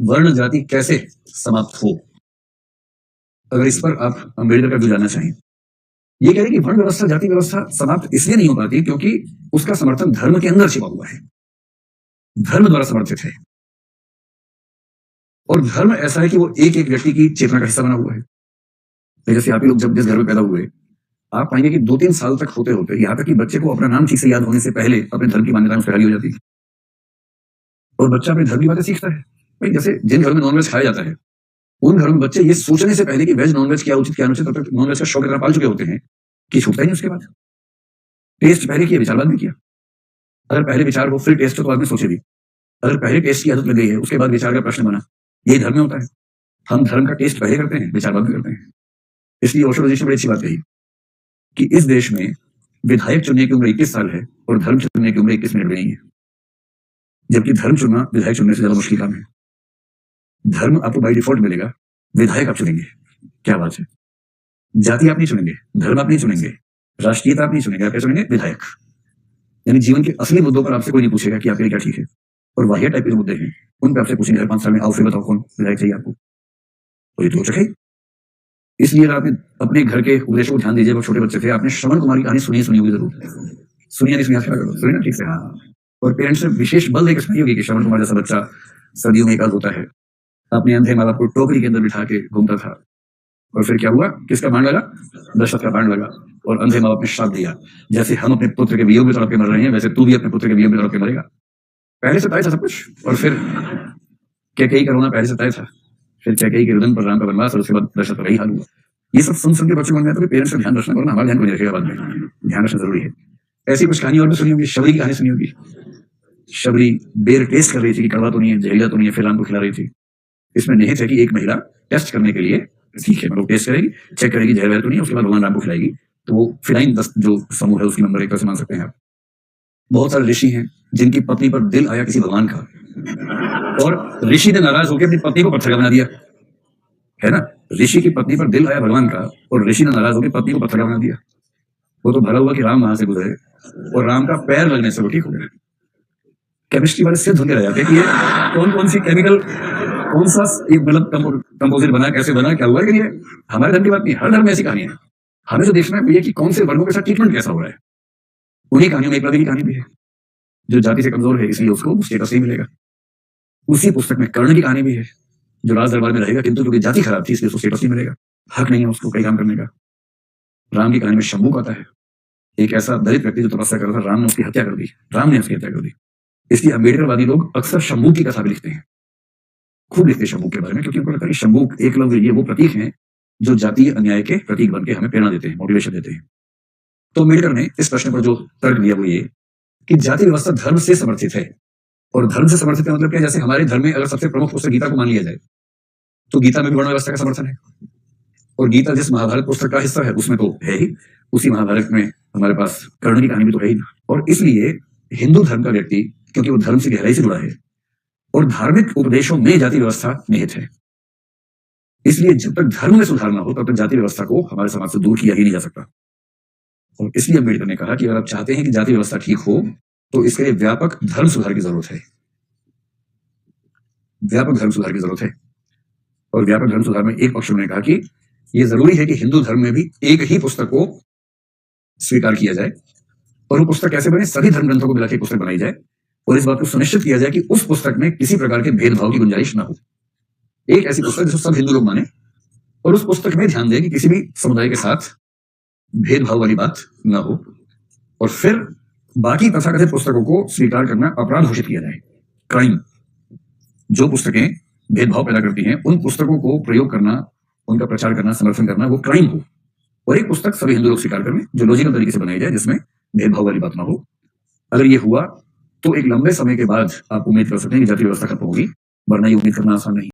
वर्ण जाति कैसे समाप्त हो? अगर इस पर आप अम्बेडकर का व्यू जानना चाहें। ये कह रहे हैं कि वर्ण व्यवस्था, जाति व्यवस्था समाप्त इसलिए नहीं हो पाती क्योंकि उसका समर्थन धर्म के अंदर छिपा हुआ है। धर्म द्वारा समर्थित है। और धर्म ऐसा है कि वो एक-एक व्यक्ति की चेतना का हिस्सा बना हुआ है। जैसे आप ही लोग जब जिस घर में पैदा हुए, आप पाएंगे कि 2-3 साल तक होते-होते, यहाँ तक कि बच्चे को अपना नाम ठीक से याद होने से पहले अपने धर्म की मान्यताएं उस पर हावी हो जाती है। और बच्चा अपने धर्म की बातें सीखता है। भाई जैसे जिन घरों में नॉनवेज खाया जाता है, उन घरों में बच्चे ये सोचने से पहले कि वेज नॉनवेज क्या उचित क्या अनुचित, तब तक नॉनवेज का शौक इतना पाल चुके होते हैं कि छूटता ही नहीं उसके बाद। टेस्ट पहले किया, विचार बाद में किया। अगर पहले विचार हो फिर टेस्ट हो तो बाद में सोचे भी। अगर पहले टेस्ट की आदत लग गई है, उसके बाद विचार का प्रश्न बना, यही धर्म में होता है। हम धर्म का टेस्ट पहले करते हैं, विचार बाद में करते हैं। इसलिए ओशो ने बड़ी अच्छी बात कही कि इस देश में विधायक चुनने की उम्र 21 साल है और धर्म चुनने की उम्र 21 मिनट भी नहीं है। जबकि धर्म चुनना विधायक चुनने से ज्यादा मुश्किल काम है। धर्म आपको बाई डिफॉल्ट मिलेगा, विधायक आप चुनेंगे। क्या बात है। जाति आप नहीं चुनेंगे, धर्म आप नहीं चुनेंगे, राष्ट्रीयता आप नहीं चुनेंगे, आप क्या चुनेंगे? विधायक। यानी जीवन के असली मुद्दों पर आपसे कोई नहीं पूछेगा कि आपके लिए क्या ठीक है। और वाहिया टाइप के जो मुद्दे हैं उन पर आपसे पूछेंगे हर 5 साल में, आओ फिर बताओ कौन विधायक चाहिए आपको। तो ये तो हो सके। इसलिए आपने अपने घर के उपदेशों को ध्यान दीजिए। वो छोटे बच्चे थे, आपने श्रवण कुमार की कहानी सुनी होगी जरूर। सुनिए नहीं सुनिए, सुनिए ना ठीक से। हाँ। और पेरेंट्स ने विशेष बल देकर सुनी होगी कि श्रवण कुमार जैसा बच्चा सदियों में एक होता है। अपने अंधे माँ बाप को टोकरी के अंदर बिठा के घूमता था। और फिर क्या हुआ? किसका बाण लगा? दशरथ का बाण लगा। और अंधे माँ बाप ने श्राप दिया, जैसे हम अपने पुत्र के वियोग में तड़प के मर रहे हैं, वैसे तू भी अपने पुत्र के वियोग में तड़प के मरेगा। पहले से तय था सब कुछ। और फिर कैकेयी का रोना पहले से तय था। फिर कैकेयी के रुदन पर राम का वनवास, और उसके बाद दशरथ का यही हाल हुआ। ये सब सुन के बच्चों को तो पेरेंट्स का ध्यान रखना, वरना हमारा ध्यान को नहीं रखेगा बाद में। ध्यान रखना जरूरी है। ऐसी कुछ कहानी और भी सुनी होगी। शबरी की कहानी सुनी होगी। शबरी बेर टेस्ट कर रही थी कि कड़वा तो नहीं है, जहरीला तो नहीं है, फिर राम को खिला रही थी। इसमें निहित है कि एक महिला टेस्ट करने के लिए, ठीक है, मतलब टेस्ट करेगी, चेक करेगी जहर वहर तो नहीं है, उसके बाद भगवान राम को खिलाएगी। तो वो फिलाइन दस्त जो समूह है उसकी नंबर 1 से मान सकते हैं आप। बहुत सारे ऋषि हैं जिनकी पत्नी पर दिल आया किसी भगवान का, और ऋषि ने नाराज होकर अपनी पत्नी को पत्थर का बना दिया, है ना। ऋषि की पत्नी पर दिल आया भगवान का और ऋषि ने नाराज होकर पत्नी को पत्थर का बना दिया। वो तो भला हुआ कि राम वहां से गुजरे और राम का पैर लगने से वो ठीक हो गए। केमिस्ट्री वाले सिद्ध होकर रह जाते कि ये कौन सी केमिकल, कौन सा मतलब कंपोजिट बना, कैसे बना, क्या हुआ। लेकिन ये हमारे धर्म की बात नहीं, हर धर्म में ऐसी कहानी है। हमें तो देखना है कि कौन से वर्गों के साथ ट्रीटमेंट कैसा हो रहा है। उन्हीं कहानियों में एकलव्य की कहानी भी है। जो जाति से कमजोर है इसलिए उसको स्टेटस नहीं मिलेगा। उसी पुस्तक में कर्ण की कहानी भी है, जो राज दरबार में रहेगा किंतु क्योंकि जाति खराब थी इसलिए उसको स्टेटस नहीं मिलेगा, हक नहीं है उसको कई काम करने का। राम की कहानी में शंभू आता है, एक ऐसा दलित व्यक्ति जो तपस्या कर रहा था, राम ने उसकी हत्या कर दी। राम ने उसकी हत्या कर दी। इसलिए अम्बेडकरवादी लोग अक्सर शंभू की कथा भी लिखते हैं, खूब लिखते हैं शंभू के बारे में, क्योंकि उनको लगता है कि शंभू एकलव्य ये वो प्रतीक हैं जो जातीय अन्याय के प्रतीक बन के हमें प्रेरणा देते हैं, मोटिवेशन देते हैं। तो अम्बेडकर ने इस प्रश्न पर जो तर्क दिया वो ये कि जाति व्यवस्था धर्म से समर्थित है। और धर्म से समर्थित का मतलब क्या? जैसे हमारे धर्म में अगर सबसे प्रमुख पुस्तक गीता को मान लिया जाए तो गीता में भी वर्ण व्यवस्था का समर्थन है। और गीता जिस महाभारत पुस्तक का हिस्सा है उसमें तो है ही। उसी महाभारत में हमारे पास कर्ण की कहानी भी तो है ही। और इसलिए हिंदू धर्म का व्यक्ति, क्योंकि वो धर्म से गहराई से जुड़ा है और धार्मिक उपदेशों में जाति व्यवस्था निहित है, इसलिए जब तक धर्म में सुधार ना हो तब तक जाति व्यवस्था को हमारे समाज से दूर किया ही नहीं जा सकता। और इसलिए अम्बेडकर ने कहा कि अगर आप चाहते हैं कि जाति व्यवस्था ठीक हो तो इसके लिए व्यापक धर्म सुधार की जरूरत है। व्यापक धर्म सुधार की जरूरत है। और व्यापक धर्म सुधार में एक पक्ष उन्होंने कहा कि यह जरूरी है कि हिंदू धर्म में भी एक ही पुस्तक को स्वीकार किया जाए। और वो पुस्तक कैसे बने? सभी धर्म ग्रंथों को मिलाकर पुस्तक बनाई जाए और इस बात को सुनिश्चित किया जाए कि उस पुस्तक में किसी प्रकार के भेदभाव की गुंजाइश ना हो। एक ऐसी पुस्तक जिसको सब हिंदू लोग माने और उस पुस्तक में ध्यान दें कि किसी भी समुदाय के साथ भेदभाव वाली बात ना हो। और फिर बाकी तथाकथित पुस्तकों को स्वीकार करना अपराध घोषित किया जाए, क्राइम। जो पुस्तकें भेदभाव पैदा करती हैं उन पुस्तकों को प्रयोग करना, उनका प्रचार करना, समर्थन करना वो क्राइम हो। और एक पुस्तक सभी हिंदू लोग स्वीकार करें जो लॉजिकल तरीके से बनाई जाए, जिसमें भेदभाव वाली बात ना हो। अगर ये हुआ तो एक लंबे समय के बाद आप उम्मीद कर सकते हैं कि जाति व्यवस्था खत्म होगी, वरना ये उम्मीद करना आसान नहीं।